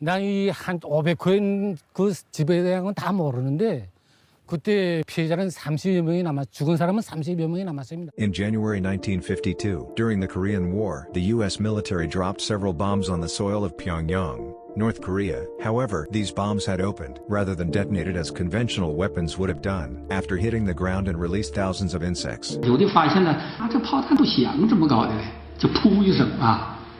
나 이 한 500호인 그 집에 대한 건 다 모르는데 그때 피해자는 30여 명이 죽은 사람은 30여 명이 남았습니다. In January 1952, during the Korean War, the U.S. military dropped several bombs on the soil of Pyongyang, North Korea. However, these bombs had opened, rather than detonated as conventional weapons would have done, after hitting the ground and released thousands of insects. 有的发现了这炮弹不响，怎么搞的嘞？就噗一声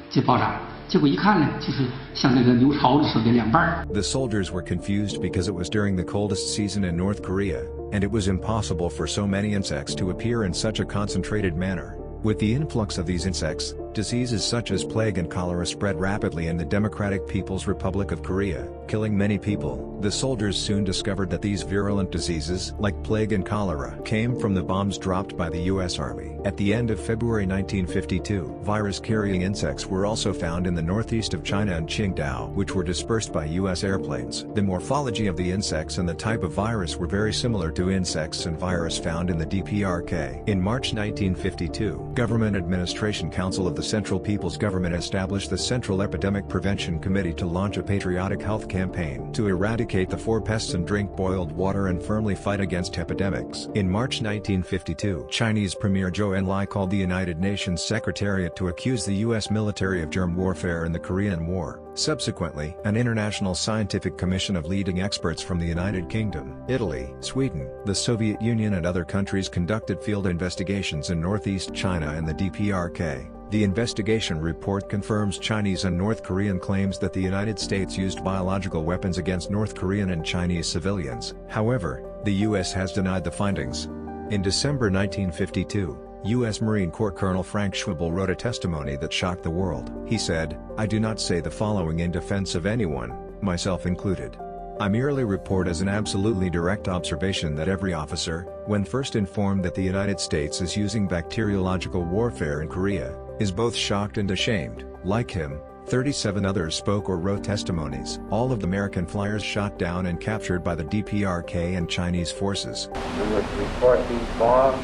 就爆炸。结果一看呢，就是像那个牛槽里说的两半。 The soldiers were confused because it was during the coldest season in North Korea, and it was impossible for so many insects to appear in such a concentrated manner. With the influx of these insects, diseases such as plague and cholera spread rapidly in the Democratic People's Republic of Korea, killing many people. The soldiers soon discovered that these virulent diseases, like plague and cholera, came from the bombs dropped by the U.S. Army. At the end of February 1952, virus-carrying insects were also found in the northeast of China and Qingdao, which were dispersed by U.S. airplanes. The morphology of the insects and the type of virus were very similar to insects and virus found in the DPRK. In March 1952, Government Administration Council of the Central People's Government established the Central Epidemic Prevention Committee to launch a patriotic health campaign to eradicate the four pests and drink boiled water and firmly fight against epidemics. In March 1952, Chinese Premier Zhou Enlai called the United Nations Secretariat to accuse the U.S. military of germ warfare in the Korean War. Subsequently, an international scientific commission of leading experts from the United Kingdom, Italy, Sweden, the Soviet Union and other countries conducted field investigations in northeast China and the DPRK. The investigation report confirms Chinese and North Korean claims that the United States used biological weapons against North Korean and Chinese civilians. However, the U.S. has denied the findings. In December 1952, U.S. Marine Corps Colonel Frank Schwebel wrote a testimony that shocked the world. He said, "I do not say the following in defense of anyone, myself included. I merely report as an absolutely direct observation that every officer, when first informed that the United States is using bacteriological warfare in Korea, is both shocked and ashamed." Like him, 37 others spoke or wrote testimonies. All of the American flyers shot down and captured by the DPRK and Chinese forces. We would report these bombs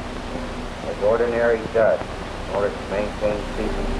as ordinary dust in order to maintain peace.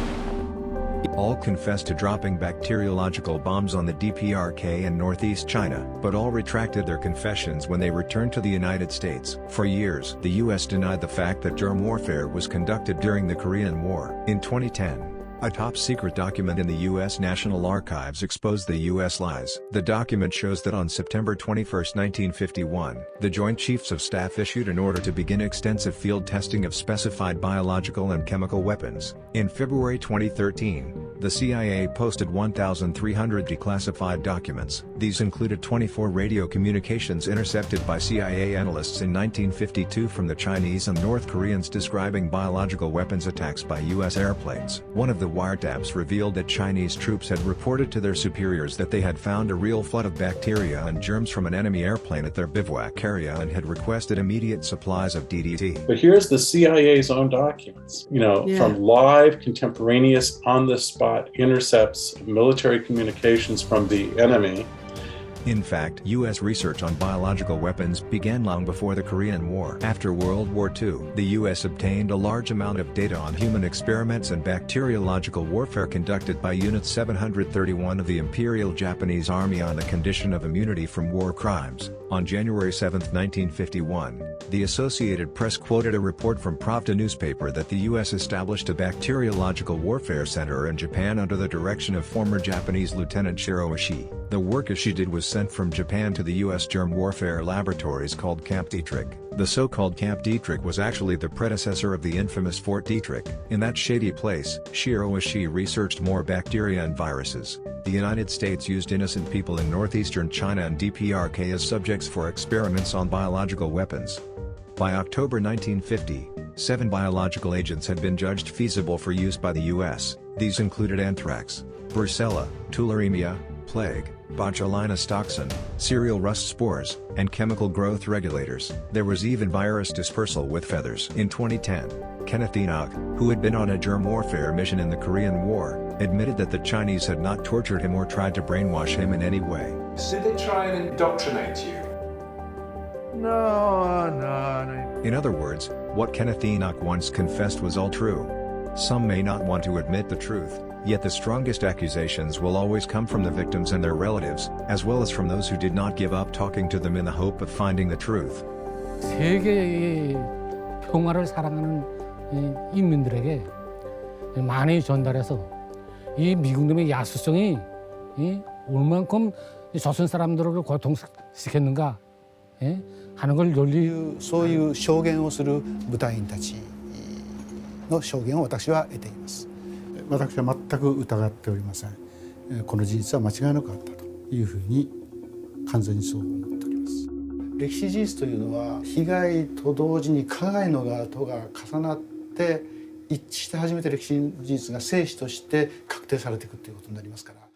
All confessed to dropping bacteriological bombs on the DPRK and Northeast China, but all retracted their confessions when they returned to the United States. For years, the U.S. denied the fact that germ warfare was conducted during the Korean War. In 2010, a top-secret document in the U.S. National Archives exposed the U.S. lies. The document shows that on September 21, 1951, the Joint Chiefs of Staff issued an order to begin extensive field testing of specified biological and chemical weapons. In February 2013, the CIA posted 1,300 declassified documents. These included 24 radio communications intercepted by CIA analysts in 1952 from the Chinese and North Koreans describing biological weapons attacks by U.S. airplanes. One of the wiretaps revealed that Chinese troops had reported to their superiors that they had found a real flood of bacteria and germs from an enemy airplane at their bivouac area and had requested immediate supplies of DDT. But here's the CIA's own documents, from live, contemporaneous, on-the-spot intercepts of military communications from the enemy. In fact, U.S. research on biological weapons began long before the Korean War. After World War II, the U.S. obtained a large amount of data on human experiments and bacteriological warfare conducted by Unit 731 of the Imperial Japanese Army on the condition of immunity from war crimes. On January 7, 1951, the Associated Press quoted a report from Pravda newspaper that the U.S. established a bacteriological warfare center in Japan under the direction of former Japanese Lieutenant Shiro Ishii. The work Ishii did was sent from Japan to the U.S. germ warfare laboratories called Camp Detrick. The so-called Camp Detrick was actually the predecessor of the infamous Fort Detrick. In that shady place, Shiro Ishii researched more bacteria and viruses. The United States used innocent people in northeastern China and DPRK as subjects for experiments on biological weapons. By October 1950, 7 biological agents had been judged feasible for use by the U.S. These included anthrax, brucella, tularemia, plague, botulinus toxin, cereal rust spores, and chemical growth regulators. There was even virus dispersal with feathers. In 2010, Kenneth Enoch, who had been on a germ warfare mission in the Korean War, admitted that the Chinese had not tortured him or tried to brainwash him in any way. Did they try and indoctrinate you? No. In other words, what Kenneth Enoch once confessed was all true. Some may not want to admit the truth, Yet the strongest accusations will always come from the victims and their relatives, as well as from those who did not give up talking to them in the hope of finding the truth. 세계의 평화를 사랑하는 인민들에게 많이 전달해서 이 미국놈의 야수성이 얼만큼 조선 사람들을 고통시켰는가 하는 걸 논리 そういう証言をする部隊員たちの証言を私は得ています。私は全く疑っておりません。この事実は間違いなかったというふうに完全にそう思っております。歴史事実というのは被害と同時に加害の側とが重なって一致して初めて歴史事実が生死として確定されていくということになりますから。